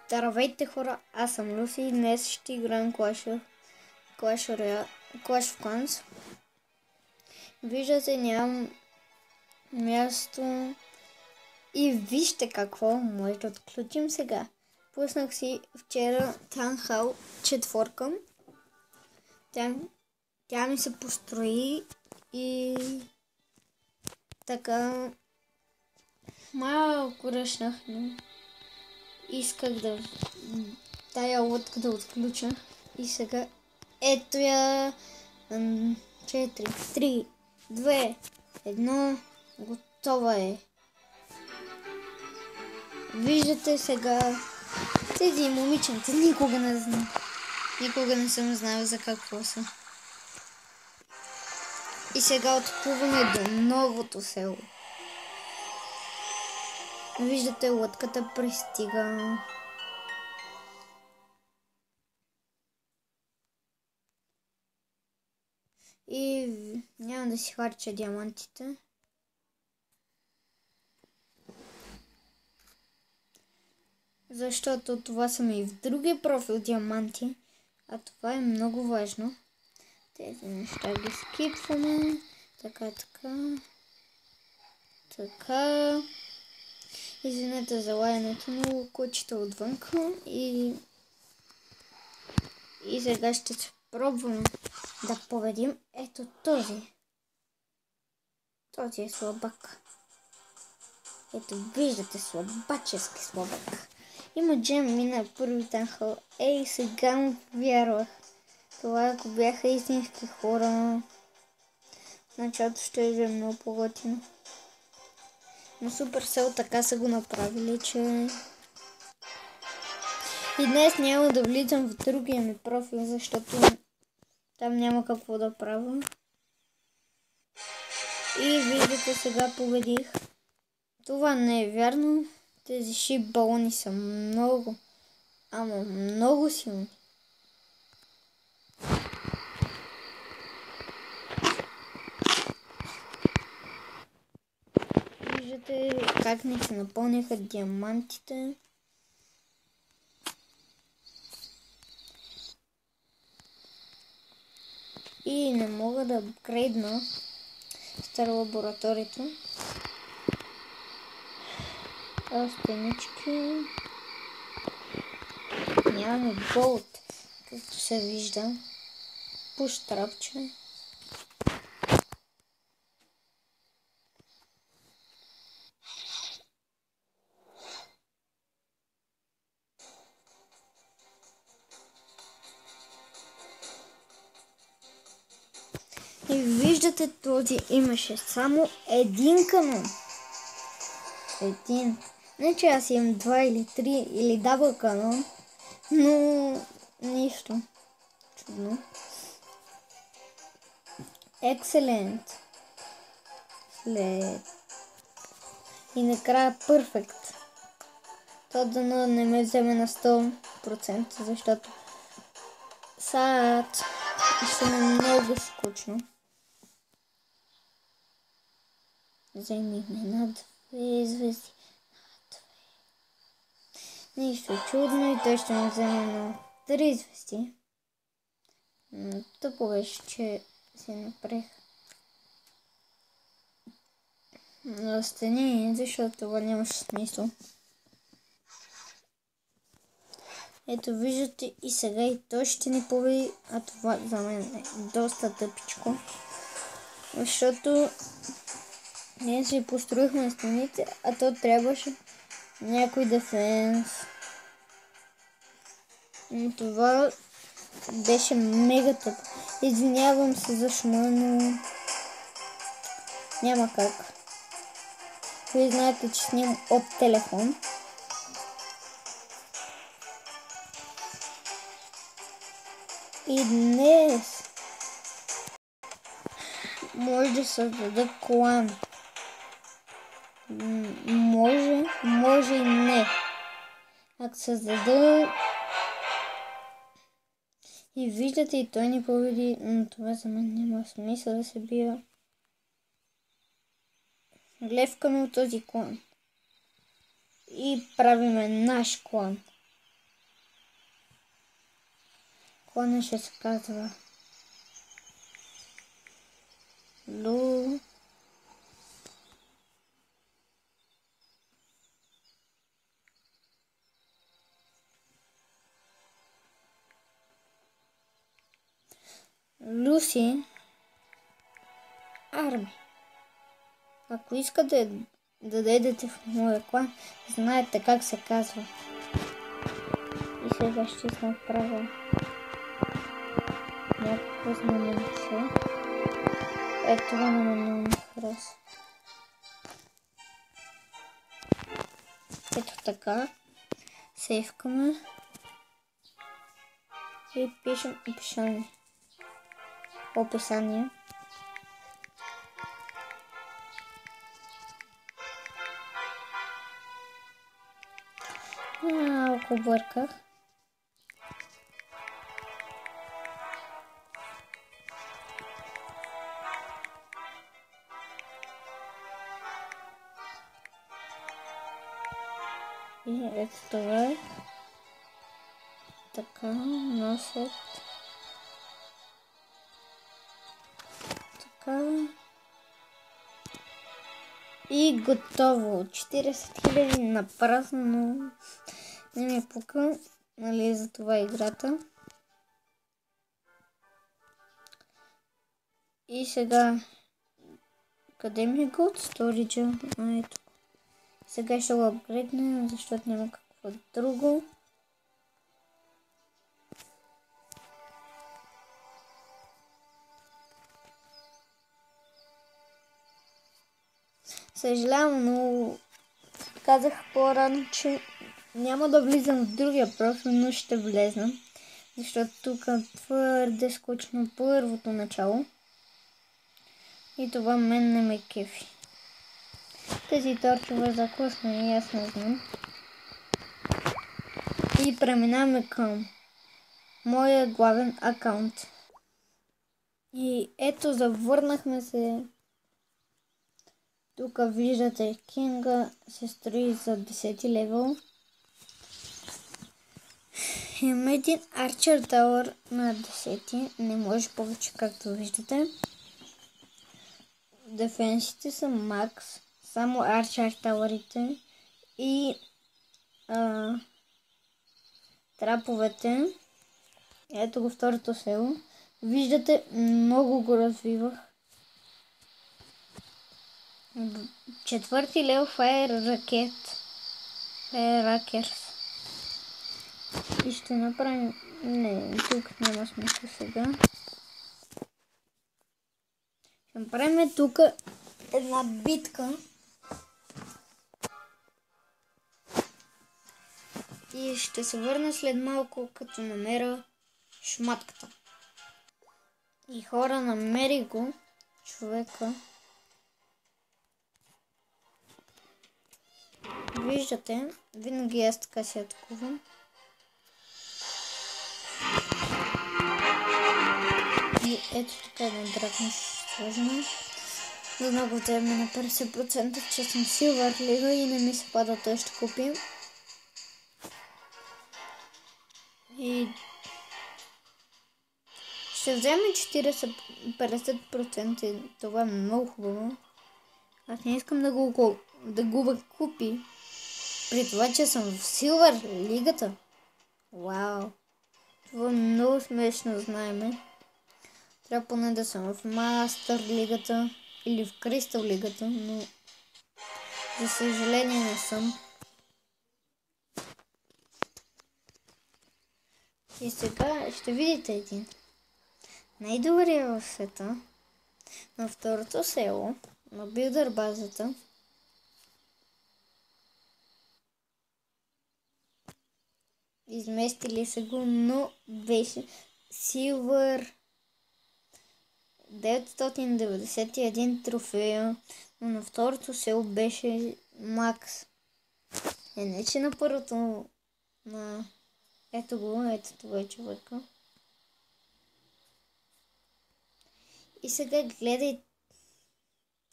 Здравейте хора, аз съм Люси и днес ще играем Clash of Clans. Виждате, нямам място и вижте какво може да отключим сега. Пуснах си вчера Танхал 4. Тя ми се построи и така малко ръшнах, но исках да тая лодка да отключа и сега ето я. 4, 3, 2, 1, готова е. Виждате сега тези момиченца, никога не съм знал за какво са. И сега отплуваме до новото село. Виждате, лодката пристига. И няма да си харча диамантите. Защото това са ми и в другия профил диаманти. А това е много важно. Тези неща ги скипваме. Така. Извинете за лаянето, но кучето отвънка и сега ще се пробвам да победим. Ето този. Този е слабак. Ето виждате, слабачески слабак. Има джем мина първи танхал. Ей, сега му повярвах. Това ако бяха истински хора, в началото ще е много по-готино. Но Supercell така са го направили, че и днес няма да влизам в другия ми профил, защото там няма какво да правя. И виждате, сега победих. Това не е вярно. Тези шип балони са много, ама много силни. Виждате как ни се напълниха диамантите. И не мога да апгрейдна стара лабораторията. Стенички. Нямаме голд, както се вижда. Пуш трапче. И виждате, този имаше само един канон. Не че аз имам 2 или 3 или дабъл канон, но нищо. Чудно. Екселент. И накрая перфект. То дано не ме вземе на 100%, защото сад ще ме много скучно. Вземихме на 2 звезди. Нищо чудно и той ще ме вземе на 3 звезди. Тъпо беше, че си напрех на стени, защото това нямаше смисъл. Ето виждате и сега и той ще ни победи, а това за мен е доста тъпичко. Защото ние си построихме стените, а то трябваше някой дефенс. Но това беше мега тъпо. Извинявам се за шума, но няма как. Вие знаете, че снимам от телефон. И днес може да създаде клан. Може и не. Ако създаде и виждате, и той ни победи, но това за мен няма смисъл да се бия. Глевкаме от този клан. И правиме наш клан. клана ще се казва Лу. Люси Арми. Ако искате да дойдете в моя клан, знаете как се казва. И сега ще направя някакво знаменце. Ето това на мен много ми хареса. Ето така. Сейвкаме. И пишем описание. Малко бърках. И ето това е. Така, носят. Така. И готово. 40 000 на празно, но не ми пука, нали, за това играта. И сега, къде ми е Gold Storage? Ето. Сега ще го апгрейднем, защото няма какво друго. Съжалявам, но казах по-рано, че няма да влизам в другия профил, но ще влезна. Защото тук твърде скучно първото начало. И това мен не ме кефи. Тези торчове за класна и аз не знам. И преминаваме към моя главен акаунт. И ето, завърнахме се. Тук виждате, Кинга се строи за 10 левел. Имаме един Archer Tower на 10, не може повече, както виждате. Дефенсите са макс, само Archer Towerите и траповете. Ето го второто село. Виждате, много го развивах. 4 левел Fire Rakers. И ще направим... Не, тук няма смисъл сега. Ще направим тук една битка. И ще се върна след малко, като намеря шматката. И хора, намери го човека. Виждате, винаги аз така се атакувам. И ето така една дракна ще сложим. За много време на 50%, че съм Silver Лига и не ми се пада, той ще купим. И ще взема 40-50% и това е много хубаво. Аз не искам да го купи. При това, че съм в Silver Лигата. Вау. Това е много смешно, знаеме. Трябва поне да съм в Мастер Лигата или в Кристал Лигата, но за съжаление не съм. И сега ще видите един най-добрия в света на второто село, на билдър базата. Изместили се го, но беше Silver 991 трофея, но на второто село беше Макс. Не че на първото на... Ето го, ето това е човека. И сега гледай.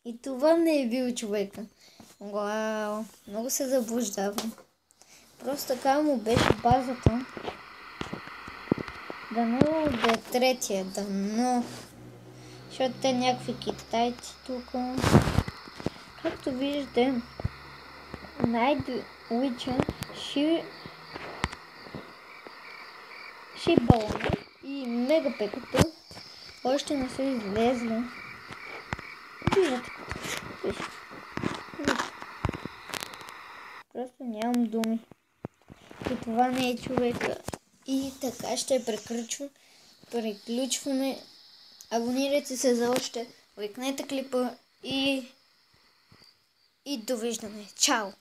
И това не е бил човека. Вау, много се заблуждавам. Просто така му беше базата. Дано да е третия, дано. Защото те някакви китайци тук. Както виждате, Night Witcher, Шибалона и Мегапекото още не са излезли. Виждате. Просто нямам думи. И това не е човека. И така ще приключваме. Абонирайте се за още. Лайкнете клипа и довиждане. Чао!